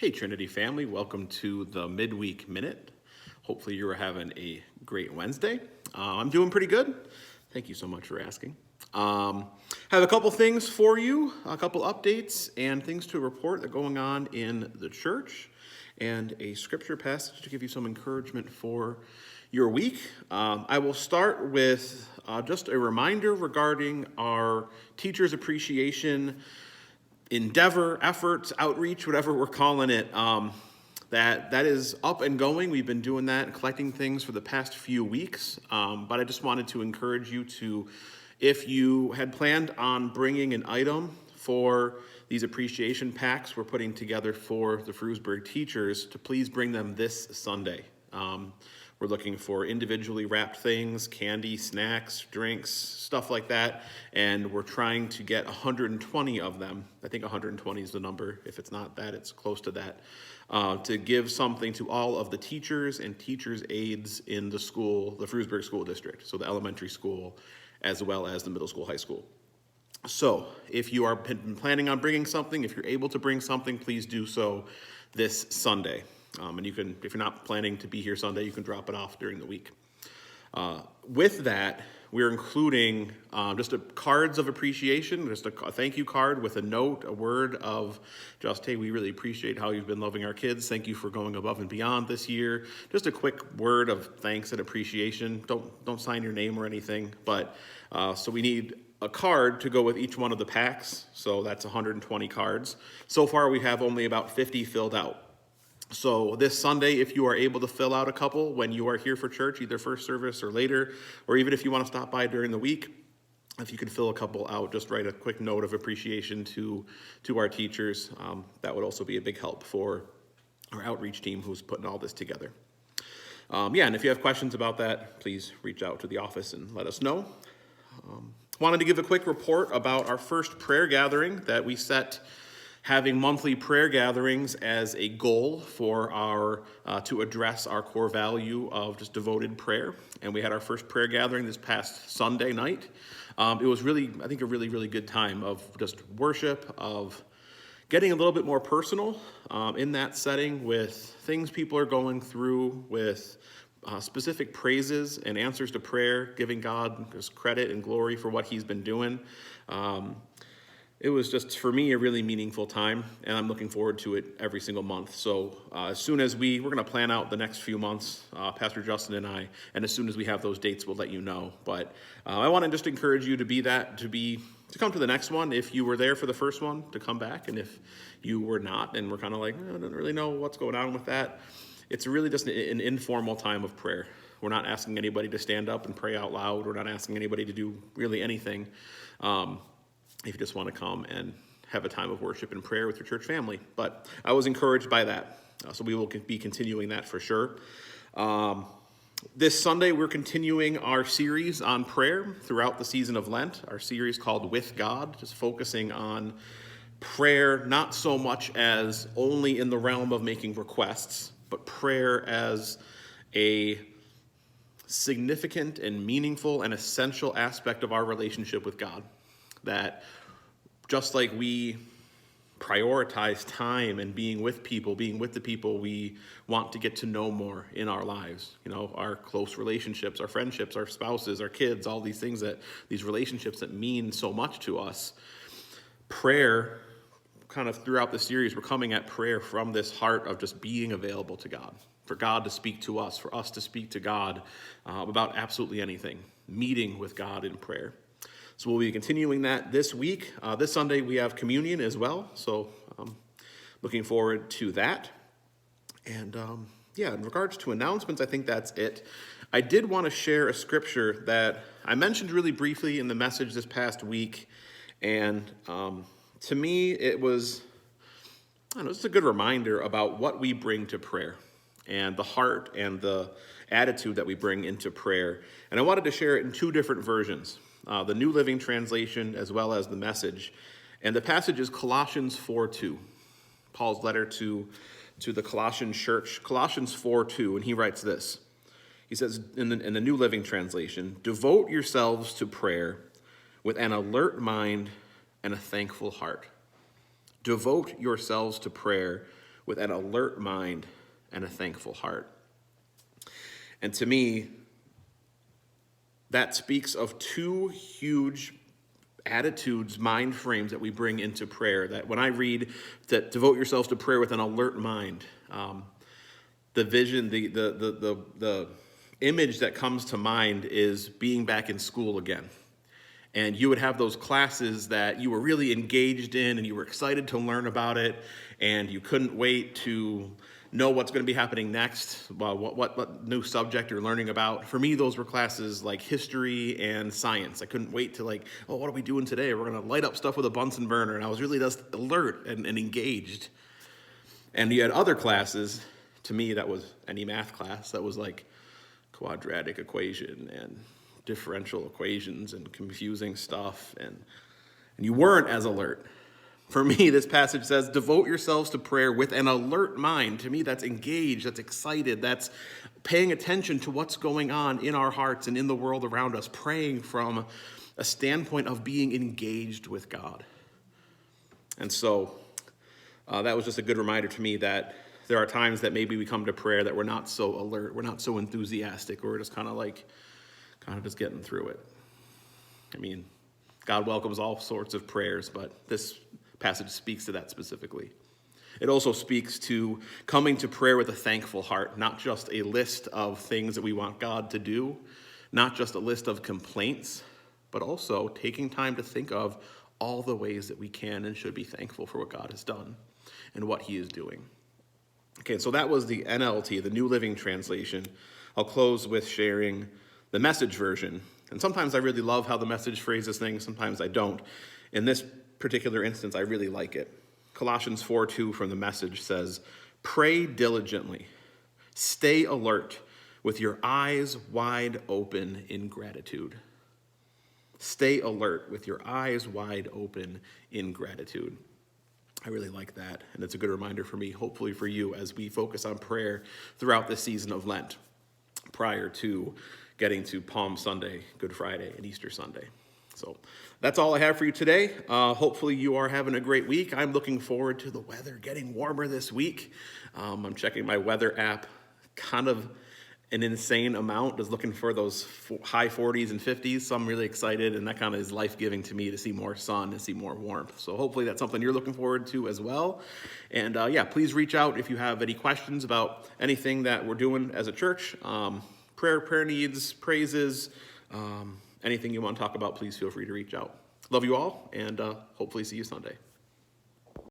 Hey Trinity family, welcome to the Midweek Minute. Hopefully you're having a great Wednesday. I'm doing pretty good. Thank you so much for asking. Have a couple things for you, a couple updates and things to report that are going on in the church, and a scripture passage to give you some encouragement for your week. I will start with just a reminder regarding our Teachers Appreciation endeavor, efforts, outreach, whatever we're calling it, that is up and going. We've been doing that and collecting things for the past few weeks, but I just wanted to encourage you to, if you had planned on bringing an item for these appreciation packs we're putting together for the Frewsburg teachers, to please bring them this Sunday. We're looking for individually wrapped things, candy, snacks, drinks, stuff like that, and we're trying to get 120 of them. I think 120 is the number. If it's not that, it's close to that, to give something to all of the teachers and teachers' aides in the school, the Frewsburg School District, so the elementary school as well as the middle school, high school. So if you are planning on bringing something, if you're able to bring something, please do so this Sunday. And you can, if you're not planning to be here Sunday, you can drop it off during the week. With that, we're including just cards of appreciation, just a thank you card with a note, a word of just, hey, we really appreciate how you've been loving our kids. Thank you for going above and beyond this year. Just a quick word of thanks and appreciation. Don't sign your name or anything, but so we need a card to go with each one of the packs. So that's 120 cards. So far, we have only about 50 filled out. So this Sunday, if you are able to fill out a couple when you are here for church, either first service or later, or even if you want to stop by during the week, if you could fill a couple out, just write a quick note of appreciation to our teachers. That would also be a big help for our outreach team who's putting all this together. And if you have questions about that, please reach out to the office and let us know. Wanted to give a quick report about our first prayer gathering that we set, having monthly prayer gatherings as a goal for our to address our core value of just devoted prayer. And we had our first prayer gathering this past Sunday night. It was really, I think, a really, really good time of just worship, of getting a little bit more personal in that setting with things people are going through, with specific praises and answers to prayer, giving God just credit and glory for what he's been doing. It was just, for me, a really meaningful time, and I'm looking forward to it every single month. So as soon as we're going to plan out the next few months, Pastor Justin and I, and as soon as we have those dates, we'll let you know. But I want to just encourage you to come to the next one. If you were there for the first one, to come back, and if you were not, and we're kind of like, I don't really know what's going on with that, it's really just an informal time of prayer. We're not asking anybody to stand up and pray out loud. We're not asking anybody to do really anything. If you just want to come and have a time of worship and prayer with your church family. But I was encouraged by that. So we will be continuing that for sure. This Sunday, we're continuing our series on prayer throughout the season of Lent, our series called With God, just focusing on prayer, not so much as only in the realm of making requests, but prayer as a significant and meaningful and essential aspect of our relationship with God. That just like we prioritize time and being with the people we want to get to know more in our lives, our close relationships, our friendships, our spouses, our kids, all these things, these relationships that mean so much to us. Prayer, kind of throughout the series, we're coming at prayer from this heart of just being available to God, for God to speak to us, for us to speak to God about absolutely anything, meeting with God in prayer. So we'll be continuing that this week. This Sunday we have communion as well, so looking forward to that. And in regards to announcements, I think that's it. I did want to share a scripture that I mentioned really briefly in the message this past week, and to me it was, it's a good reminder about what we bring to prayer and the heart and the attitude that we bring into prayer. And I wanted to share it in two different versions. The New Living Translation as well as the Message. And the passage is Colossians 4:2, Paul's letter to the Colossian church, Colossians 4:2, and he writes this. He says in the New Living Translation, "Devote yourselves to prayer with an alert mind and a thankful heart." Devote yourselves to prayer with an alert mind and a thankful heart. And to me, that speaks of two huge attitudes, mind frames that we bring into prayer. That when I read that devote yourselves to prayer with an alert mind, the vision, the image that comes to mind is being back in school again. And you would have those classes that you were really engaged in and you were excited to learn about it and you couldn't wait to know what's going to be happening next, well, what new subject you're learning about. For me, those were classes like history and science. I couldn't wait to what are we doing today? We're going to light up stuff with a Bunsen burner. And I was really just alert and engaged. And you had other classes, to me, that was any math class, that was like quadratic equation and differential equations and confusing stuff. And you weren't as alert. For me, this passage says, devote yourselves to prayer with an alert mind. To me, that's engaged, that's excited, that's paying attention to what's going on in our hearts and in the world around us, praying from a standpoint of being engaged with God. And so that was just a good reminder to me that there are times that maybe we come to prayer that we're not so alert, we're not so enthusiastic, or we're just kind of just getting through it. I mean, God welcomes all sorts of prayers, but this passage speaks to that specifically. It also speaks to coming to prayer with a thankful heart, not just a list of things that we want God to do, not just a list of complaints, but also taking time to think of all the ways that we can and should be thankful for what God has done and what he is doing. Okay, so that was the NLT, the New Living Translation. I'll close with sharing the Message version. And sometimes I really love how the Message phrases things, sometimes I don't. In this particular instance, I really like it. Colossians 4:2 from the Message says, pray diligently, stay alert with your eyes wide open in gratitude. Stay alert with your eyes wide open in gratitude. I really like that, and it's a good reminder for me, hopefully for you, as we focus on prayer throughout this season of Lent, prior to getting to Palm Sunday, Good Friday, and Easter Sunday. So that's all I have for you today. Hopefully you are having a great week. I'm looking forward to the weather getting warmer this week. I'm checking my weather app, kind of an insane amount, just looking for those high 40s and 50s. So I'm really excited, and that kind of is life-giving to me to see more sun and see more warmth. So hopefully that's something you're looking forward to as well. And please reach out if you have any questions about anything that we're doing as a church. Prayer needs, praises, anything you want to talk about, please feel free to reach out. Love you all, and hopefully see you Sunday.